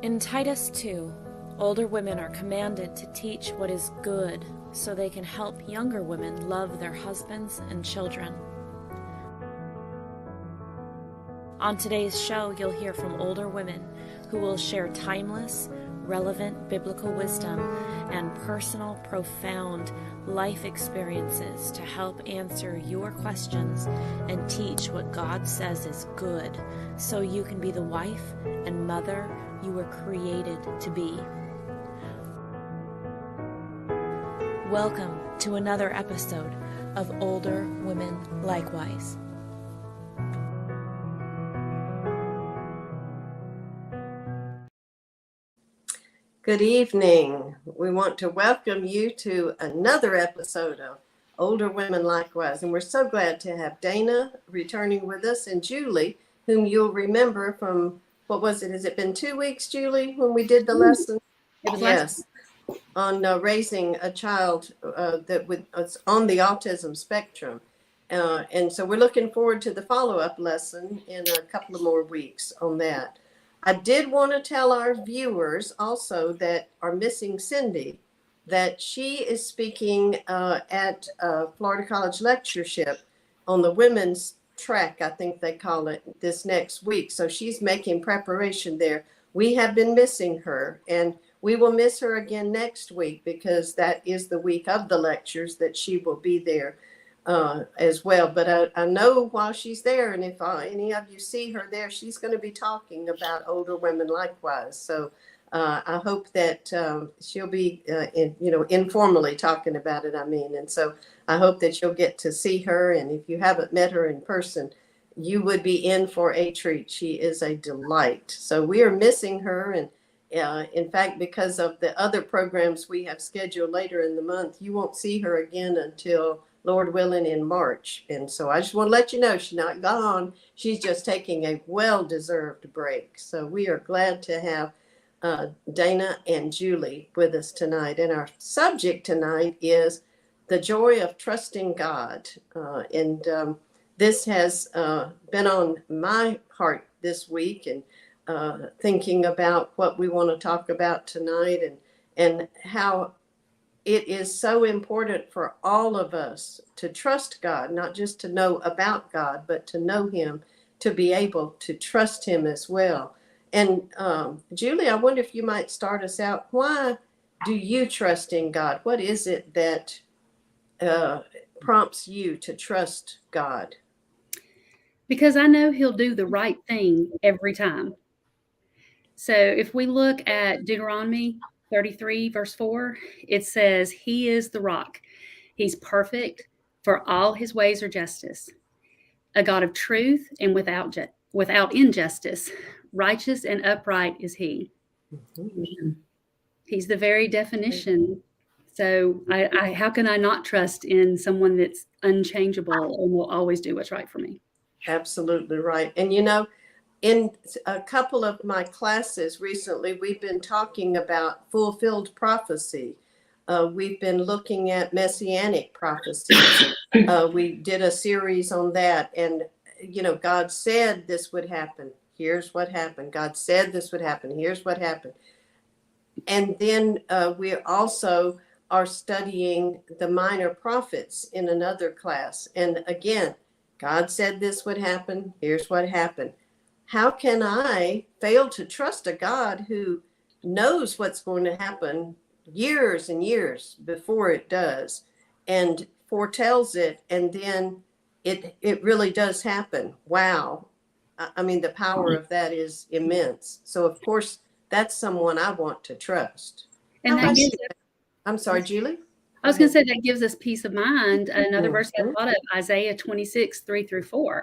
In Titus 2, older women are commanded to teach what is good so they can help younger women love their husbands and children. On today's show, you'll hear from older women who will share timeless, relevant biblical wisdom and personal, profound life experiences to help answer your questions and teach what God says is good so you can be the wife and mother you were created to be. Welcome to another episode of Older Women Likewise. Good evening. We want to welcome you to another episode of Older Women Likewise. And we're so glad to have Dana returning with us and Julie, whom you'll remember from, what was it? Has it been 2 weeks, Julie, when we did the lesson? It was yes, on raising a child that was on the autism spectrum. And so we're looking forward to the follow-up lesson in a couple of more weeks on that. I did want to tell our viewers also that are missing Cindy, that she is speaking at Florida College Lectureship on the women's track, I think they call it, this next week. So she's making preparation there. We have been missing her, and we will miss her again next week because that is the week of the lectures that she will be there as well. But I know while she's there, and if any of you see her there, she's going to be talking about older women likewise. So I hope that she'll be, informally talking about it, and so I hope that you'll get to see her. And if you haven't met her in person, you would be in for a treat. She is a delight. So we are missing her. And in fact, because of the other programs we have scheduled later in the month, you won't see her again until, Lord willing, in March. And so I just want to let you know she's not gone. She's just taking a well-deserved break. So we are glad to have Dana and Julie with us tonight. And our subject tonight is the joy of trusting God. This has been on my heart this week, and thinking about what we want to talk about tonight, and how it is so important for all of us to trust God, not just to know about God, but to know Him, to be able to trust Him as well. And Julie, I wonder if you might start us out. Why do you trust in God? What is it that prompts you to trust God? Because I know He'll do the right thing every time. So if we look at Deuteronomy 33, verse 4, it says, He is the rock. He's perfect, for all His ways are justice. A God of truth and without injustice. Righteous and upright is He. Mm-hmm. He's the very definition. So how can I not trust in someone that's unchangeable and will always do what's right for me? Absolutely right. And in a couple of my classes recently, we've been talking about fulfilled prophecy. We've been looking at messianic prophecies. We did a series on that. And, God said this would happen. Here's what happened. God said this would happen. Here's what happened. And then we also are studying the minor prophets in another class. And again, God said this would happen. Here's what happened. How can I fail to trust a God who knows what's going to happen years and years before it does and foretells it, and then it really does happen? Wow. I mean, the power of that is immense. So, of course, that's someone I want to trust. And I'm sorry, Julie? I was going to say that gives us peace of mind. Another verse I thought of, Isaiah 26, 3-4.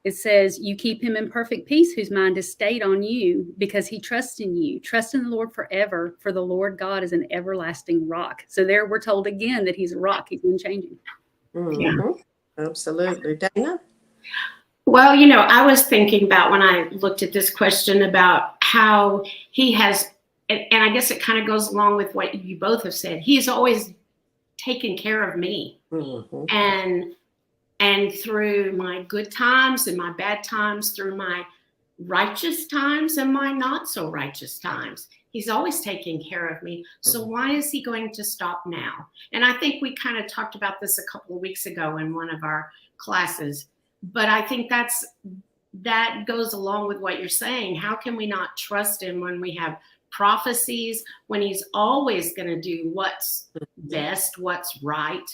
It says, you keep him in perfect peace whose mind is stayed on you because he trusts in you. Trust in the Lord forever, for the Lord God is an everlasting rock. So there we're told again that He's a rock. He's unchanging. Mm-hmm. Yeah. Absolutely. Dana? Well, I was thinking about when I looked at this question about how He has, and I guess it kind of goes along with what you both have said. He's always taken care of me. Mm-hmm. And through my good times and my bad times, through my righteous times and my not so righteous times. He's always taking care of me. So why is he going to stop now? And I think we kind of talked about this a couple of weeks ago in one of our classes, but I think that goes along with what you're saying. How can we not trust him when we have prophecies, when he's always going to do what's best, what's right?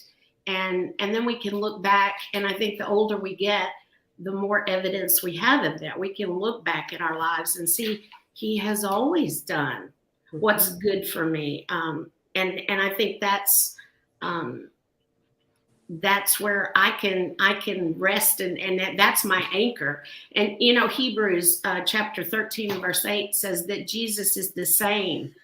And then we can look back, and I think the older we get, the more evidence we have of that. We can look back at our lives and see he has always done what's good for me. And I think that's where I can rest, and that's my anchor. And Hebrews chapter 13 and verse 8 says that Jesus is the same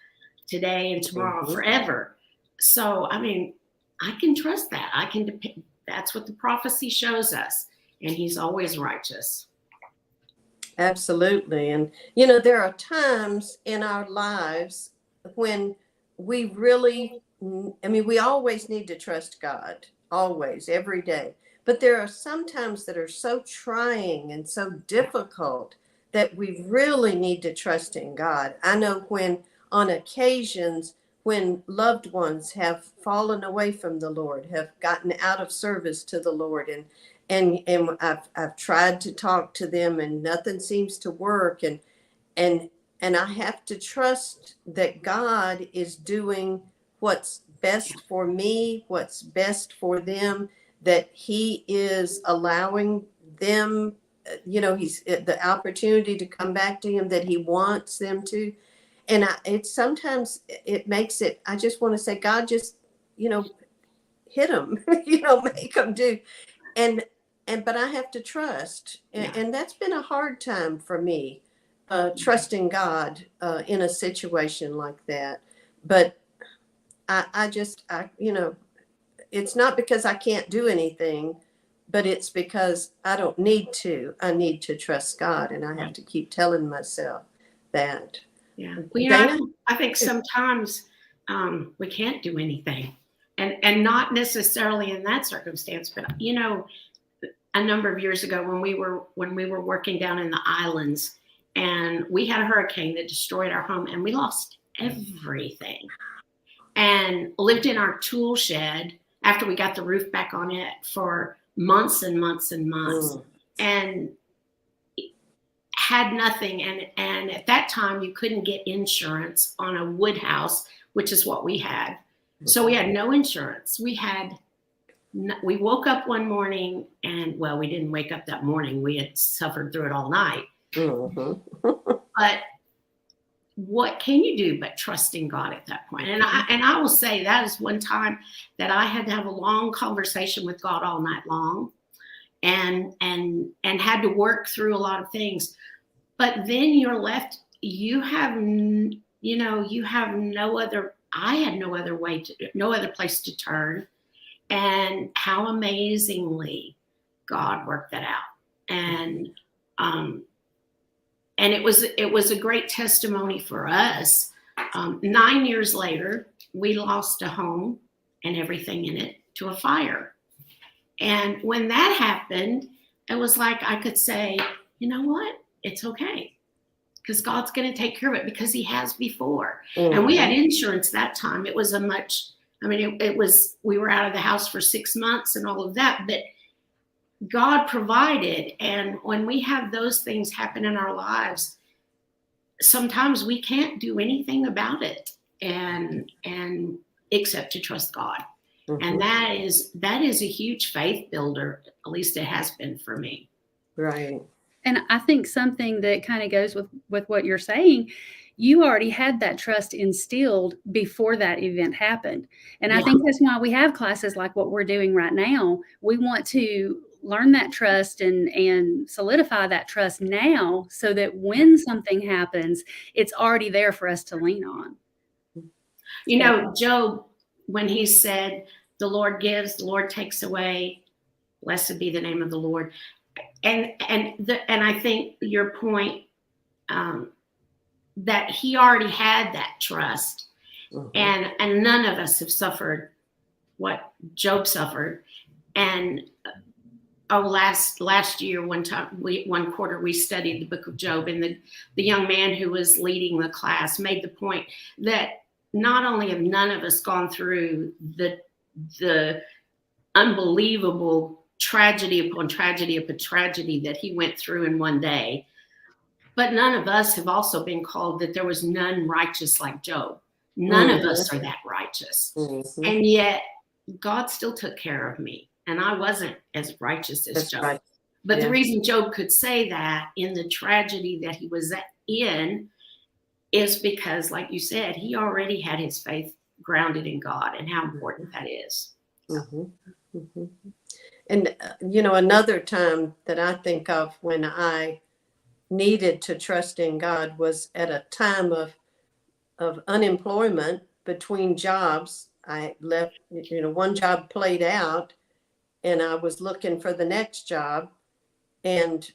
today and tomorrow forever. So I mean, I can trust that. I can depend. That's what the prophecy shows us, and he's always righteous. Absolutely. And there are times in our lives when we really, we always need to trust God. Always, every day. But there are some times that are so trying and so difficult that we really need to trust in God. I know when on occasions when loved ones have fallen away from the Lord, have gotten out of service to the Lord, and I've tried to talk to them and nothing seems to work, and I have to trust that God is doing what's best for me, what's best for them, that he is allowing them, he's the opportunity to come back to him, that he wants them to. And sometimes it makes it, I just want to say, God, just, hit them, make them do. But I have to trust. And that's been a hard time for me, trusting God in a situation like that. But I it's not because I can't do anything, but it's because I don't need to. I need to trust God, and I have to keep telling myself that. Yeah. Well, I think sometimes we can't do anything, and not necessarily in that circumstance, but a number of years ago when we were working down in the islands, and we had a hurricane that destroyed our home, and we lost everything. And lived in our tool shed after we got the roof back on it for months and months and months, and had nothing. And at that time, you couldn't get insurance on a wood house, which is what we had. So we had no insurance. We woke up one morning, and we didn't wake up that morning. We had suffered through it all night. But what can you do but trusting God at that point? And I will say that is one time that I had to have a long conversation with God all night long, and had to work through a lot of things. But then you're left, you have no other, I had no other place to turn. And how amazingly God worked that out. And it was a great testimony for us. 9 years later, we lost a home and everything in it to a fire. And when that happened, it was like I could say, you know what? It's okay, because God's going to take care of it, because he has before. And we had insurance that time. It was we were out of the house for 6 months and all of that, but God provided. And when we have those things happen in our lives, sometimes we can't do anything about it, and except to trust God. And that is a huge faith builder. At least it has been for me. Right. And I think something that kind of goes with what you're saying, you already had that trust instilled before that event happened. And I think that's why we have classes like what we're doing right now. We want to learn that trust and solidify that trust now, so that when something happens, it's already there for us to lean on. Job, when he said, the Lord gives, the Lord takes away, blessed be the name of the Lord. And I think your point, that he already had that trust, and none of us have suffered what Job suffered, and last year, one quarter, we studied the book of Job, and the young man who was leading the class made the point that not only have none of us gone through the unbelievable tragedy upon tragedy upon tragedy that he went through in one day, but none of us have also been called that there was none righteous like Job. None of us are that righteous. And yet God still took care of me. And I wasn't as righteous as Job. Right. But the reason Job could say that in the tragedy that he was in is because, like you said, he already had his faith grounded in God and how important that is. And, another time that I think of when I needed to trust in God was at a time of unemployment between jobs. I left, one job played out, and I was looking for the next job, and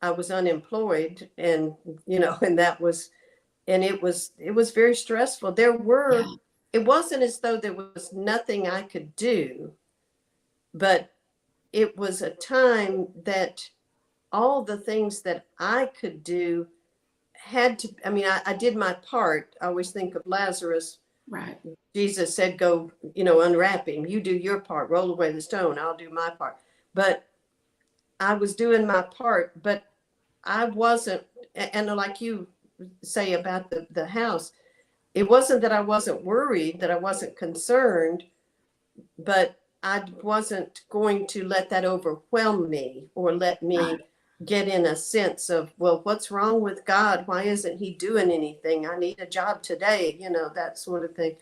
I was unemployed, and it was very stressful. It wasn't as though there was nothing I could do, but it was a time that all the things that I could do had to, I did my part. I always think of Lazarus. Right. Jesus said, go, unwrap him. You do your part, roll away the stone. I'll do my part. But I was doing my part, but I wasn't, and like you say about the house, it wasn't that I wasn't worried, that I wasn't concerned, but I wasn't going to let that overwhelm me or let me get in a sense of, well, what's wrong with God? Why isn't he doing anything? I need a job today, that sort of thing.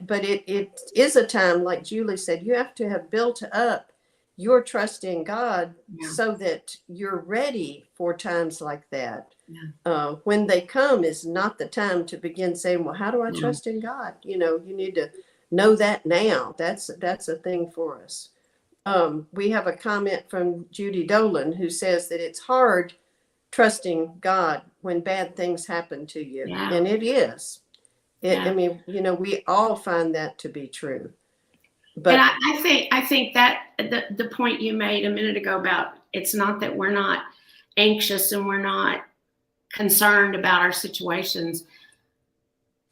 But it is a time, like Julie said, you have to have built up your trust in God so that you're ready for times like that. When they come is not the time to begin saying, well, how do I trust in God? You need to know that now. That's a thing for us. We have a comment from Judy Dolan who says that it's hard trusting God when bad things happen to you. Yeah. And it is. We all find that to be true. But and I think that the point you made a minute ago about it's not that we're not anxious and we're not concerned about our situations,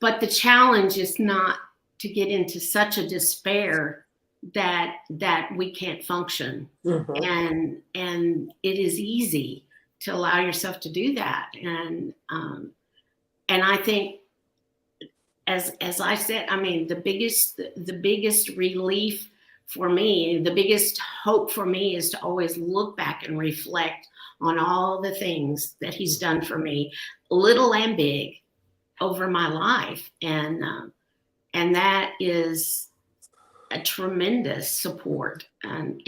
but the challenge is not to get into such a despair that we can't function. And it is easy to allow yourself to do that. And I think, as I said, the biggest relief for me, the biggest hope for me is to always look back and reflect on all the things that he's done for me, little and big, over my life. And that is a tremendous support. And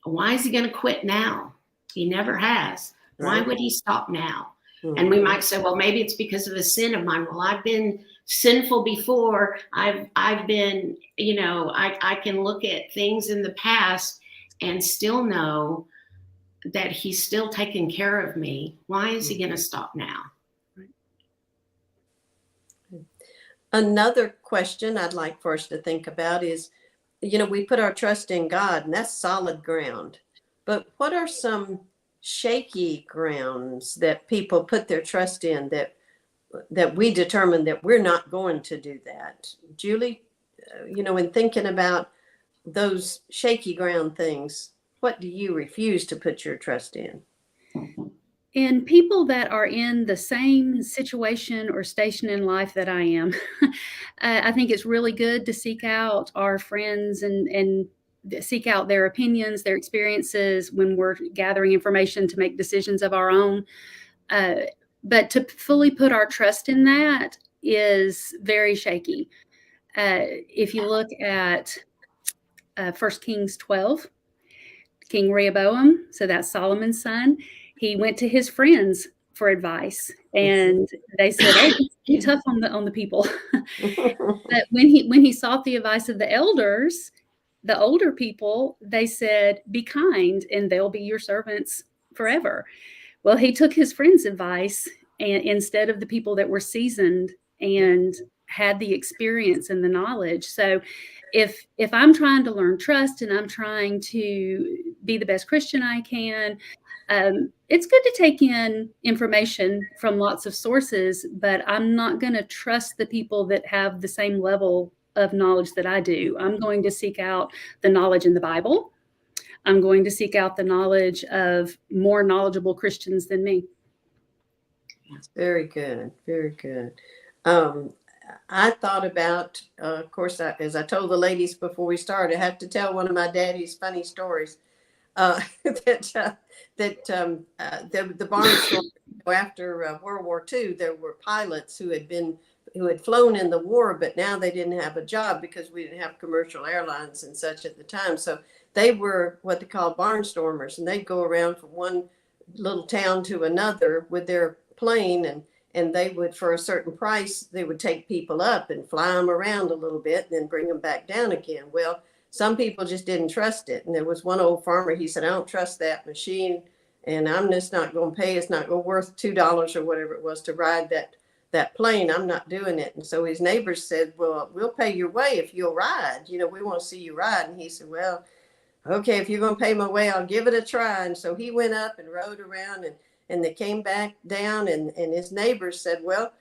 why is he going to quit now? He never has. Right. Why would he stop now? And we might say, well, maybe it's because of a sin of mine. Well, I've been sinful before. I've been, I can look at things in the past and still know that he's still taking care of me. Why is he going to stop now? Another question I'd like for us to think about is, we put our trust in God, and that's solid ground. But what are some shaky grounds that people put their trust in that we determine that we're not going to do that? Julie, in thinking about those shaky ground things, what do you refuse to put your trust in? In people that are in the same situation or station in life that I am, I think it's really good to seek out our friends and seek out their opinions, their experiences when we're gathering information to make decisions of our own. But to fully put our trust in that is very shaky. If you look at 1 Kings 12, King Rehoboam, so that's Solomon's son, he went to his friends for advice, and they said, "Oh, be tough on the people." But when he sought the advice of the elders, the older people, they said, "Be kind, and they'll be your servants forever." Well, he took his friends' advice and instead of the people that were seasoned and had the experience and the knowledge. So if I'm trying to learn trust and I'm trying to be the best Christian I can, it's good to take in information from lots of sources, but I'm not going to trust the people that have the same level of knowledge that I do. I'm going to seek out the knowledge in the Bible. I'm going to seek out the knowledge of more knowledgeable Christians than me. Very good. Very good. I thought about, of course, as I told the ladies before we started, I have to tell one of my daddy's funny stories. The barnstorm after World War II, there were pilots who had flown in the war, but now they didn't have a job because we didn't have commercial airlines and such at the time. So they were what they call barnstormers, and they'd go around from one little town to another with their plane, and they would, for a certain price, they would take people up and fly them around a little bit and then bring them back down again. Well, some people just didn't trust it. And there was one old farmer, he said, I don't trust that machine, and I'm just not going to pay. It's not going to worth $2 or whatever it was to ride that plane. I'm not doing it. And so his neighbors said, well, we'll pay your way if you'll ride. You know, we want to see you ride. And he said, well, okay, if you're going to pay my way, I'll give it a try. And so he went up and rode around, and they came back down, and his neighbors said, well,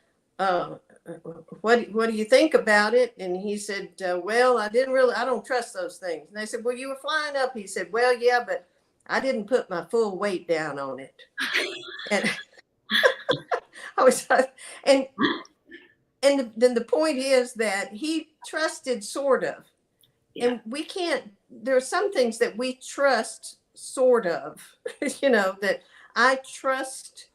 what do you think about it? And he said, well, I don't trust those things. And they said, well, you were flying up. He said, well, yeah, but I didn't put my full weight down on it. And I was, and then the point is that he trusted sort of, and we can't, there are some things that we trust sort of, you know, that I trust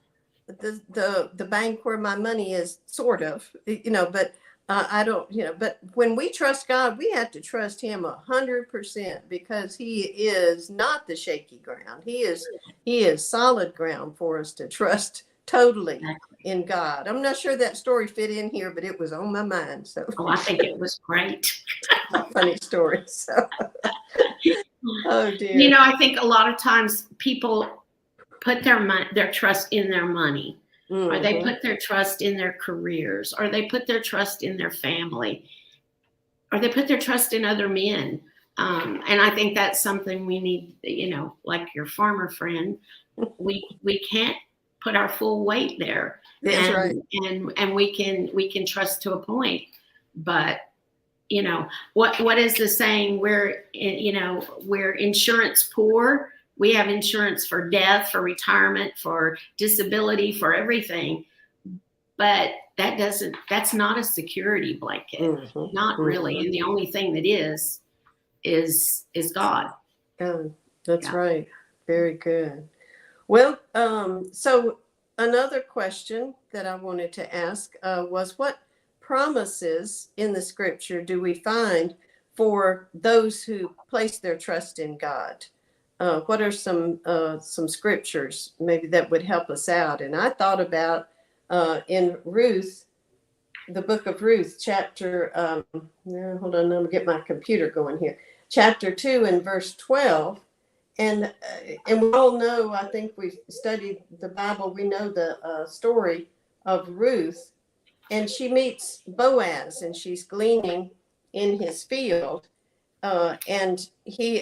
the bank where my money is, sort of, you know, but I don't, you know, but when we trust God, we have to trust him 100% because he is not the shaky ground. He is solid ground for us to trust totally in God. I'm not sure that story fit in here, but it was on my mind. So I think it was great. Funny story. So oh dear. You know, I think a lot of times people put their trust in their money, or they put their trust in their careers, or they put their trust in their family, or they put their trust in other men. And I think that's something we need, you know, like your farmer friend, we can't put our full weight there. That's right. And we can trust to a point, but you know, what is the saying? We're insurance poor. We have insurance for death, for retirement, for disability, for everything. But that's not a security blanket. Not really. And the only thing that is God. Oh, that's right. Very good. Well, so another question that I wanted to ask was, what promises in the scripture do we find for those who place their trust in God? What are some scriptures maybe that would help us out? And I thought about in Ruth, the book of Ruth, chapter, hold on, I'm going to get my computer going here. Chapter 2 and verse 12. And we all know, I think we've studied the Bible, we know the story of Ruth. And she meets Boaz, and she's gleaning in his field. And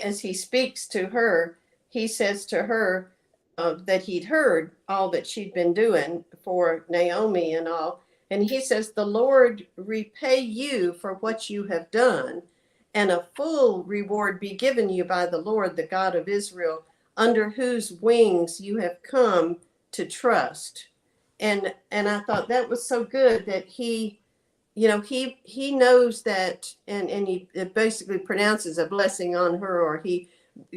as he speaks to her, he says to her that he'd heard all that she'd been doing for Naomi and all. And he says, the Lord repay you for what you have done, and a full reward be given you by the Lord, the God of Israel, under whose wings you have come to trust. And I thought that was so good that he knows that, and he basically pronounces a blessing on her, or he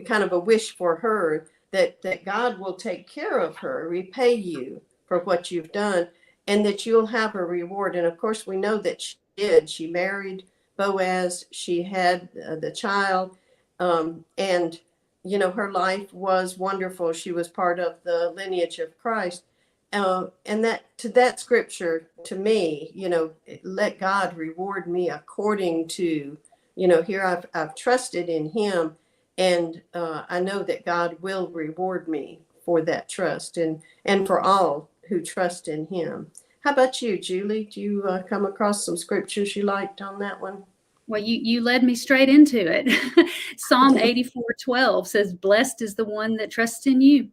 kind of a wish for her that God will take care of her, repay you for what you've done, and that you'll have a reward. And of course, we know that she did. She married Boaz. She had the child, and her life was wonderful. She was part of the lineage of Christ. And that scripture to me, let God reward me according to, here I've trusted in him, and I know that God will reward me for that trust, and for all who trust in him. How about you, Julie? Do you come across some scriptures you liked on that one? Well, you led me straight into it. Psalm 84:12 says, "Blessed is the one that trusts in you."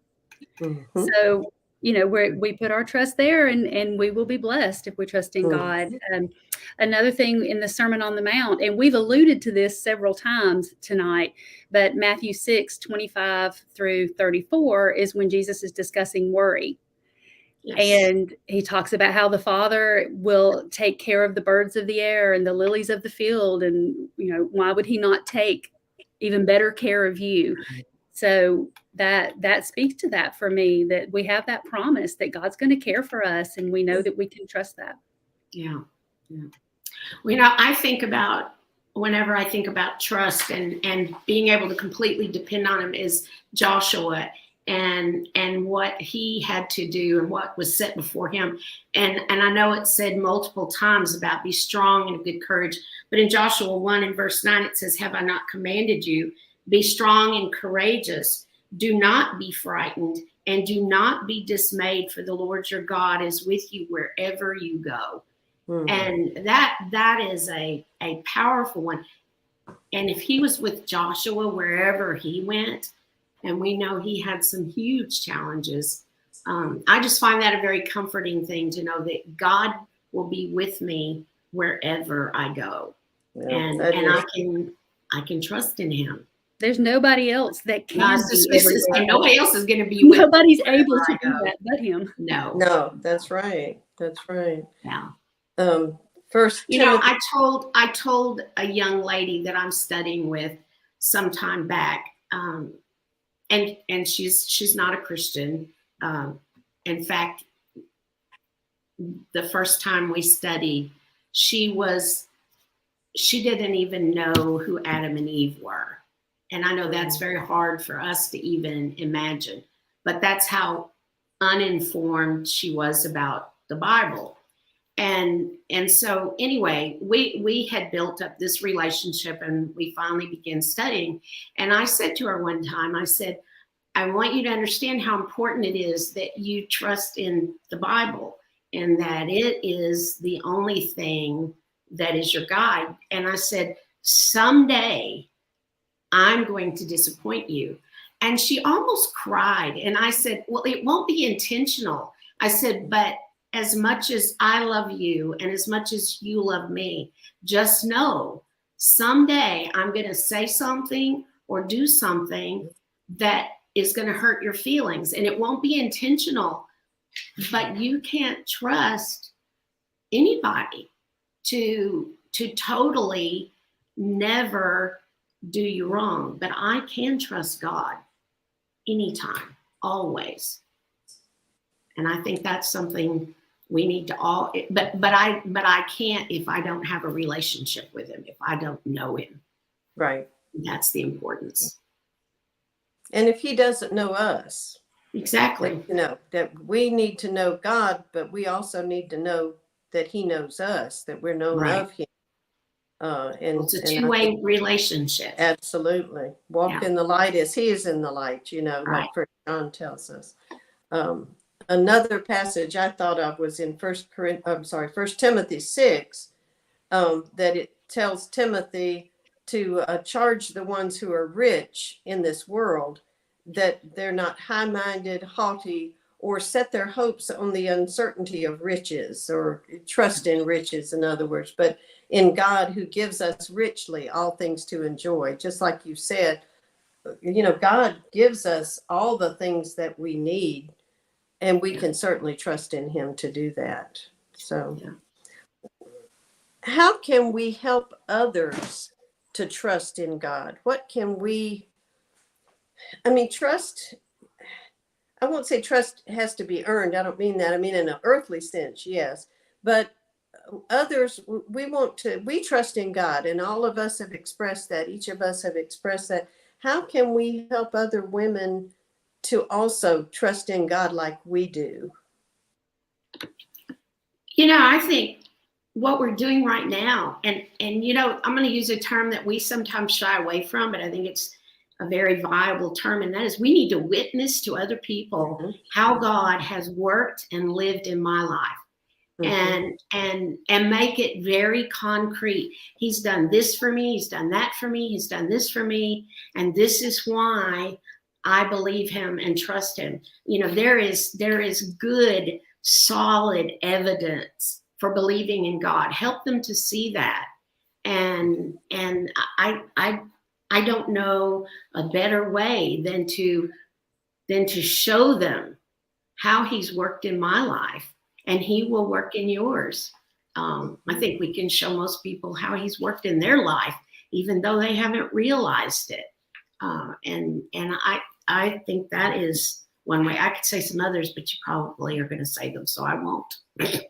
Mhm. So, we put our trust there, and we will be blessed if we trust in God. Another thing in the Sermon on the Mount, and we've alluded to this several times tonight, but Matthew 6:25-34 is when Jesus is discussing worry. Yes. And he talks about how the Father will take care of the birds of the air and the lilies of the field. And, why would he not take even better care of you? So that speaks to that for me, that we have that promise that God's going to care for us, and we know that we can trust that. Yeah. Well, whenever I think about trust and being able to completely depend on him is Joshua and what he had to do and what was set before him. And I know it's said multiple times about be strong and of good courage, but in Joshua 1 and verse 9, it says, "Have I not commanded you? Be strong and courageous. Do not be frightened and do not be dismayed, for the Lord your God is with you wherever you go." And that is a powerful one. And if he was with Joshua wherever he went, and we know he had some huge challenges, I just find that a very comforting thing to know that God will be with me wherever I go. Yeah, and I can trust in him. There's nobody else that can be everywhere. Nobody else is going to be with Nobody's able to do that but him. No, that's right. That's right. Yeah. First, I told a young lady that I'm studying with some time back, and she's not a Christian. In fact, the first time we studied, she didn't even know who Adam and Eve were. And I know that's very hard for us to even imagine, but that's how uninformed she was about the Bible. And so anyway, we had built up this relationship, and we finally began studying. And I said to her one time, I said, "I want you to understand how important it is that you trust in the Bible, and that it is the only thing that is your guide." And I said, "Someday I'm going to disappoint you." And she almost cried. And I said, "Well, it won't be intentional." I said, "But as much as I love you and as much as you love me, just know someday I'm going to say something or do something that is going to hurt your feelings. And it won't be intentional, but you can't trust anybody to totally never do you wrong. But I can trust God anytime, always." And I think that's something we need to all, but I can't if I don't have a relationship with him, if I don't know him. Right. That's the importance. And if he doesn't know us, exactly, that we need to know God, but we also need to know that he knows us, that we're known of him. And it's a two-way relationship. Absolutely. Walk in the light as he is in the light, like First John tells us. Another passage I thought of was in First Timothy 6, that it tells Timothy to charge the ones who are rich in this world that they're not high-minded, haughty, or set their hopes on the uncertainty of riches, or trust in riches, in other words, but in God who gives us richly all things to enjoy. Just like you said, God gives us all the things that we need, and we can certainly trust in him to do that. So how can we help others to trust in God? What can we, trust, I won't say trust has to be earned. I don't mean that. I mean in an earthly sense, yes. But others, we trust in God, and all of us have expressed that. Each of us have expressed that. How can we help other women to also trust in God like we do? I think what we're doing right now, and I'm going to use a term that we sometimes shy away from, but I think it's a very viable term, and that is we need to witness to other people how God has worked and lived in my life. and make it very concrete. He's done this for me, he's done that for me, he's done this for me, and this is why I believe him and trust him. You know, there is good, solid evidence for believing in God. Help them to see that. And I don't know a better way than to show them how he's worked in my life, and he will work in yours. I think we can show most people how he's worked in their life, even though they haven't realized it. And I think that is one way. I could say some others, but you probably are going to say them, so I won't.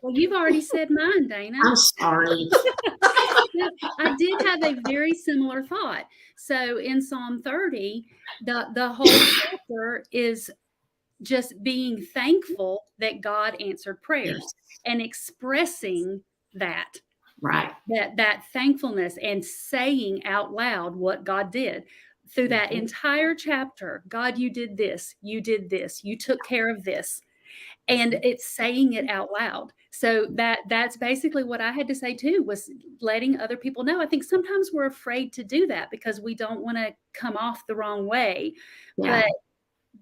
Well, you've already said mine, Dana. I'm sorry. I did have a very similar thought. So in Psalm 30, the whole chapter is just being thankful that God answered prayers and expressing that. Right. That thankfulness and saying out loud what God did. Through that entire chapter, God, you did this, you took care of this. And it's saying it out loud. So that's basically what I had to say too, was letting other people know. I think sometimes we're afraid to do that because we don't want to come off the wrong way. Yeah. But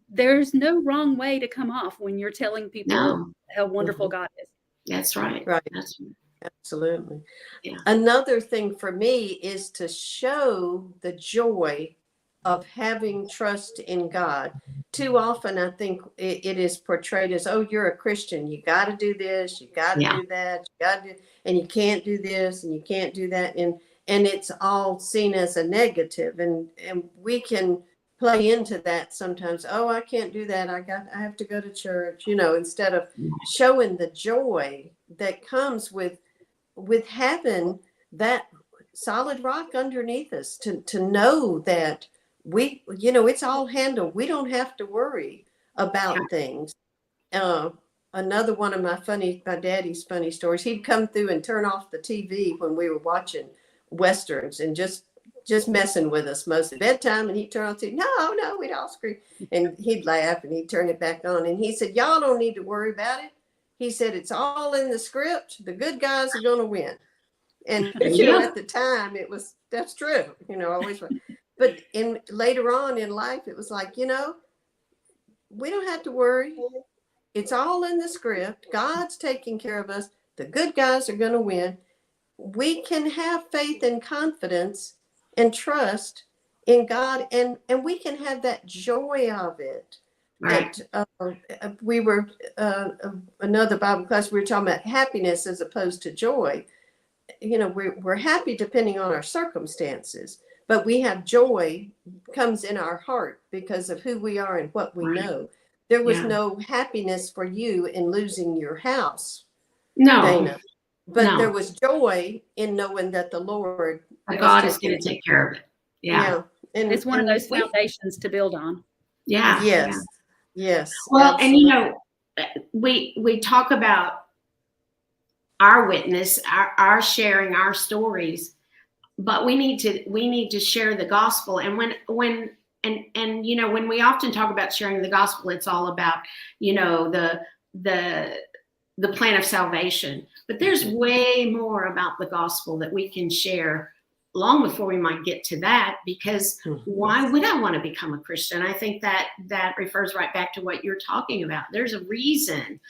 there's no wrong way to come off when you're telling people how wonderful God is. That's right. Right. That's right. Absolutely. Yeah. Another thing for me is to show the joy of having trust in God. Too often, I think it is portrayed as, oh, you're a Christian. You got to do this. You got to do that. You got to, and you can't do this and you can't do that. And it's all seen as a negative. And we can play into that sometimes. Oh, I can't do that. I have to go to church, you know, instead of showing the joy that comes with having that solid rock underneath us, to know that we, you know, it's all handled. We don't have to worry about things. Another one of my daddy's funny stories, he'd come through and turn off the TV when we were watching Westerns and just messing with us most of bedtime, and he'd turn on the TV. No, we'd all scream. And he'd laugh and he'd turn it back on. And he said, y'all don't need to worry about it. He said, it's all in the script. The good guys are going to win. And, you know, at the time, that's true, you know, always. But later on in life, it was like, you know, we don't have to worry. It's all in the script. God's taking care of us. The good guys are going to win. We can have faith and confidence and trust in God, and we can have that joy of it. Right. We were another Bible class, we were talking about happiness as opposed to joy. You know, we're happy depending on our circumstances, but we have joy comes in our heart because of who we are and what we know. There was no happiness for you in losing your house, Dana, but there was joy in knowing that the Lord God is going to take care of it. And it's one of those foundations to build on. Yes. Well, absolutely. and you know, we talk about our witness, our sharing our stories, but we need to share the gospel. And when you know, when we often talk about sharing the gospel, it's all about, you know, the plan of salvation. But there's way more about the gospel that we can share long before we might get to that, because why would I want to become a Christian? I think that refers right back to what you're talking about. There's a reason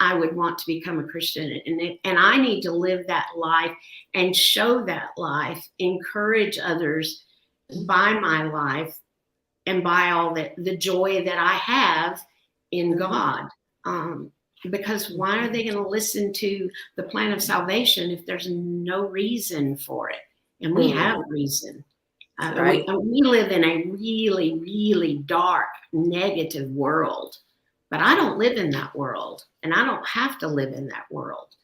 I would want to become a Christian, and I need to live that life and show that life, encourage others by my life and by all the joy that I have in God. Because why are they going to listen to the plan of salvation if there's no reason for it? And we have reason. We live in a really, really dark, negative world. But I don't live in that world, and I don't have to live in that world.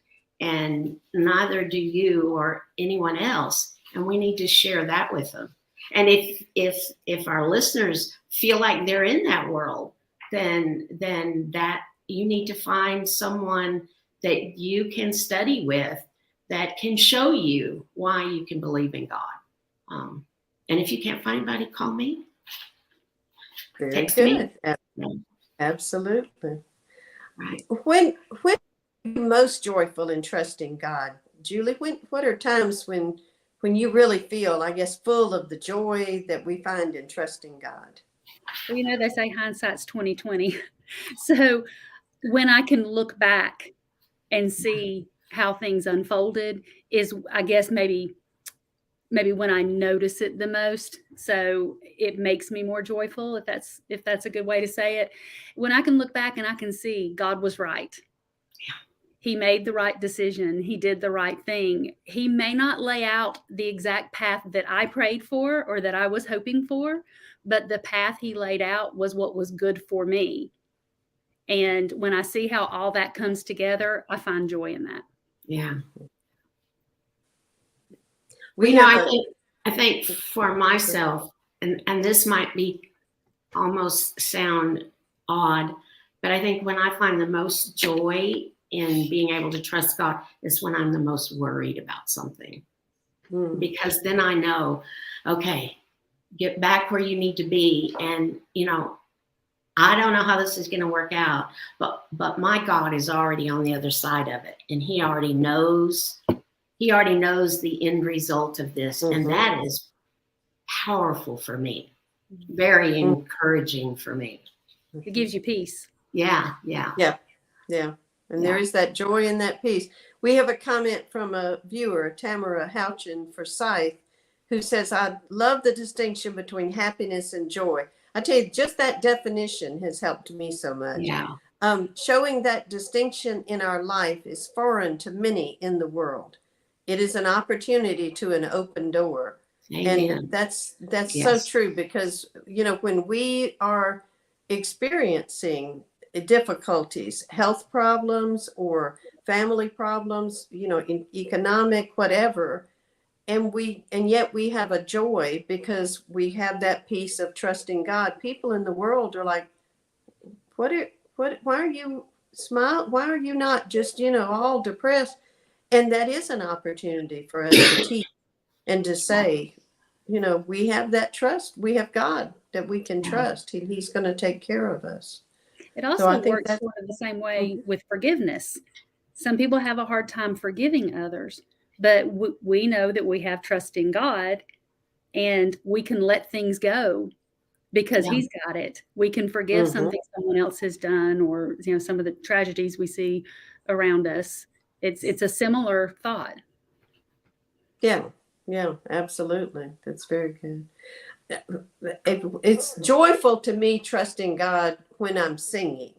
And neither do you or anyone else. And we need to share that with them. And if our listeners feel like they're in that world, then that you need to find someone that you can study with that can show you why you can believe in God. And if you can't find anybody, call me. Very Text good. me. Absolutely. Right. When most joyful in trusting God? Julie, what are times when you really feel, I guess, full of the joy that we find in trusting God? Well, you know, they say hindsight's 2020. So when I can look back and see how things unfolded is, I guess, maybe when I notice it the most. So it makes me more joyful, if that's a good way to say it. When I can look back and I can see God was right. He made the right decision. He did the right thing. He may not lay out the exact path that I prayed for or that I was hoping for, but the path he laid out was what was good for me. And when I see how all that comes together, I find joy in that. Yeah. We I think for myself, and this might be almost sound odd, but I think when I find the most joy in being able to trust God is when I'm the most worried about something. Because then I know, okay, get back where you need to be. And, you know, I don't know how this is going to work out, but my God is already on the other side of it. And he already knows the end result of this. And that is powerful for me. Very encouraging for me. It gives you peace. Yeah. And there is that joy in that peace. We have a comment from a viewer, Tamara Houchin Forsyth, who says, I love the distinction between happiness and joy. I tell you, just that definition has helped me so much. Yeah. Showing that distinction in our life is foreign to many in the world. It is an opportunity to an open door. Amen. And that's so true, because, you know, when we are experiencing difficulties, health problems or family problems, you know, in economic, whatever, and yet we have a joy because we have that peace of trusting God. People in the world are like, why are you smile? Why are you not just, you know, all depressed? And that is an opportunity for us to teach and to say, you know, we have that trust. We have God that we can trust. He's going to take care of us. It also works sort of the same way with forgiveness. Some people have a hard time forgiving others, but we know that we have trust in God and we can let things go because he's got it. We can forgive something someone else has done, or, you know, some of the tragedies we see around us. It's a similar thought. Yeah, absolutely. That's very good. It's joyful to me trusting God when I'm singing.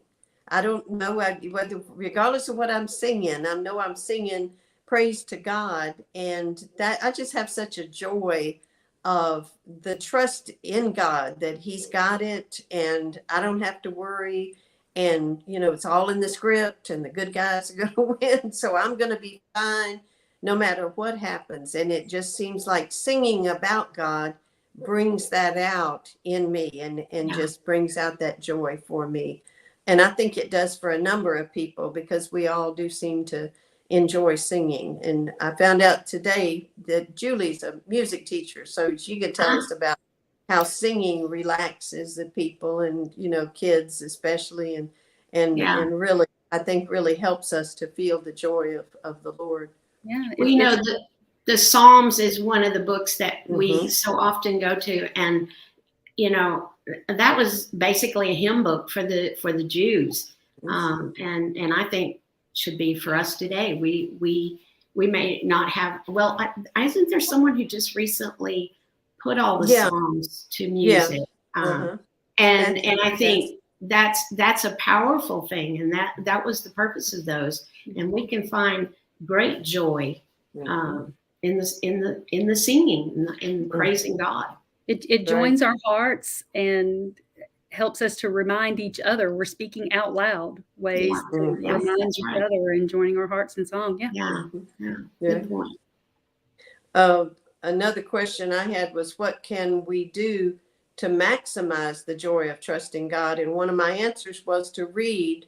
I don't know whether, regardless of what I'm singing, I know I'm singing praise to God, and that I just have such a joy of the trust in God that he's got it, and I don't have to worry. And, you know, it's all in the script, and the good guys are going to win. So I'm going to be fine no matter what happens. And it just seems like singing about God brings that out in me and just brings out that joy for me. And I think it does for a number of people, because we all do seem to enjoy singing. And I found out today that Julie's a music teacher, so she could tell us about how singing relaxes the people, and, you know, kids especially, and really, I think really helps us to feel the joy of the Lord. Yeah. Well, you know, the Psalms is one of the books that we so often go to, and, you know, that was basically a hymn book for the Jews, and I think should be for us today. We may not have. Well, isn't there someone who just recently put all the Psalms to music? And I think that's a powerful thing, and that was the purpose of those. And we can find great joy in the singing, in praising God. It joins our hearts and helps us to remind each other. We're speaking out loud ways to remind each other and joining our hearts in song. Good point. Another question I had was, what can we do to maximize the joy of trusting God? And one of my answers was to read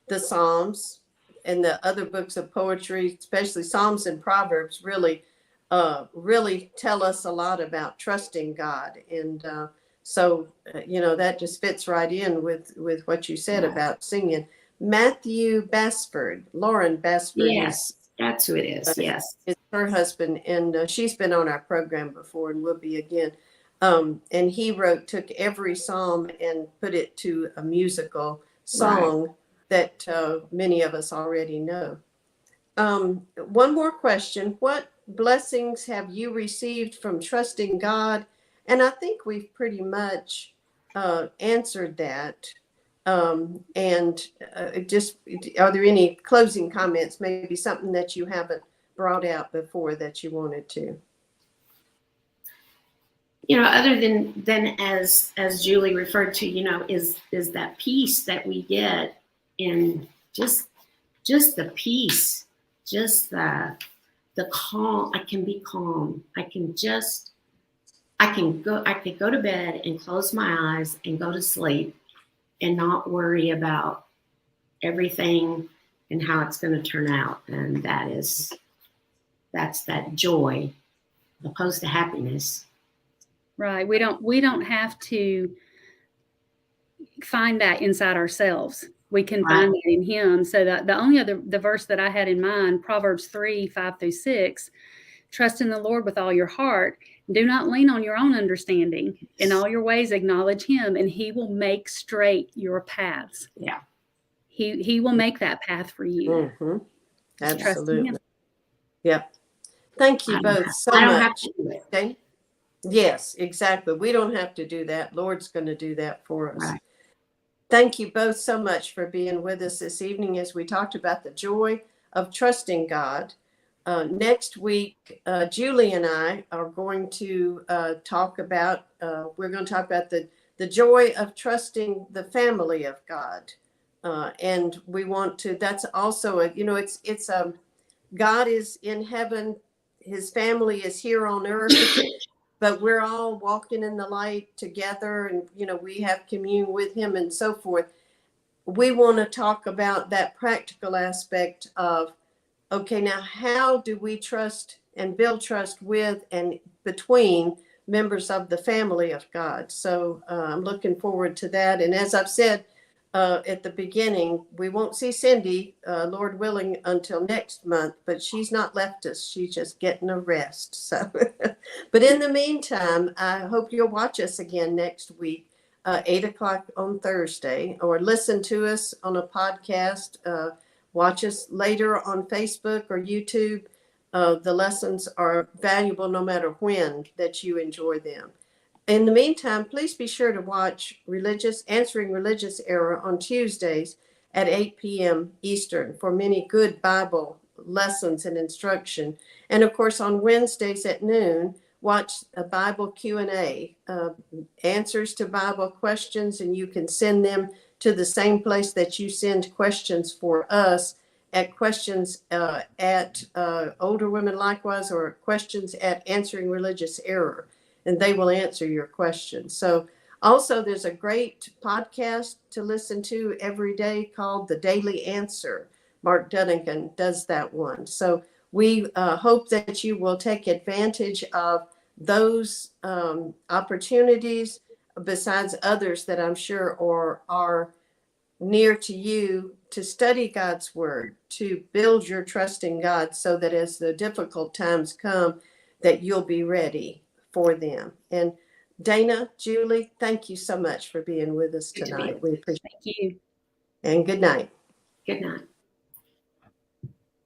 the Psalms and the other books of poetry, especially Psalms and Proverbs, really tell us a lot about trusting God. And so, you know, that just fits right in with what you said about singing. Matthew Basford, Lauren Basford. Yes, that's who it is. Yes. Is her husband, and she's been on our program before and will be again. And he took every psalm and put it to a musical song that many of us already know. One more question. What blessings have you received from trusting God? And I think we've pretty much answered that. And just, are there any closing comments, maybe something that you haven't brought out before that you wanted to? Other than as Julie referred to, is that peace that we get in just the peace, just the calm. I can be calm. I could go to bed and close my eyes and go to sleep and not worry about everything and how it's going to turn out. And that's that joy opposed to happiness. Right. We don't have to find that inside ourselves. We can find that in him. So the only the verse that I had in mind, Proverbs 3:5-6, trust in the Lord with all your heart. Do not lean on your own understanding. In all your ways, acknowledge him, and he will make straight your paths. Yeah. He will make that path for you. Mm-hmm. Absolutely. Yep. Thank you both so much. I don't much. have to do it. Okay. Yes, exactly. We don't have to do that. Lord's going to do that for us. Right. Thank you both so much for being with us this evening as we talked about the joy of trusting God. Next week, Julie and I are going to talk about, the joy of trusting the family of God. And we want to, that's also, God is in heaven. His family is here on earth. But we're all walking in the light together, and we have commune with him and so forth. We want to talk about that practical aspect of, okay, now how do we trust and build trust with and between members of the family of God? So I'm looking forward to that. And as I've said at the beginning, we won't see Cindy, Lord willing, until next month, but she's not left us. She's just getting a rest. So, but in the meantime, I hope you'll watch us again next week, 8:00 on Thursday, or listen to us on a podcast. Watch us later on Facebook or YouTube. The lessons are valuable no matter when that you enjoy them. In the meantime, please be sure to watch Answering Religious Error on Tuesdays at 8 p.m. Eastern for many good Bible lessons and instruction. And of course, on Wednesdays at noon, watch a Bible Q&A, answers to Bible questions, and you can send them to the same place that you send questions for us, at questions at Older Women Likewise, or questions at Answering Religious Error, and they will answer your questions. So also there's a great podcast to listen to every day called The Daily Answer. Mark Dunnigan does that one. So we hope that you will take advantage of those opportunities, besides others that I'm sure are near to you, to study God's word, to build your trust in God, so that as the difficult times come, that you'll be ready for them. And Dana, Julie, thank you so much for being with us tonight. We appreciate it. Thank you. And good night. Good night.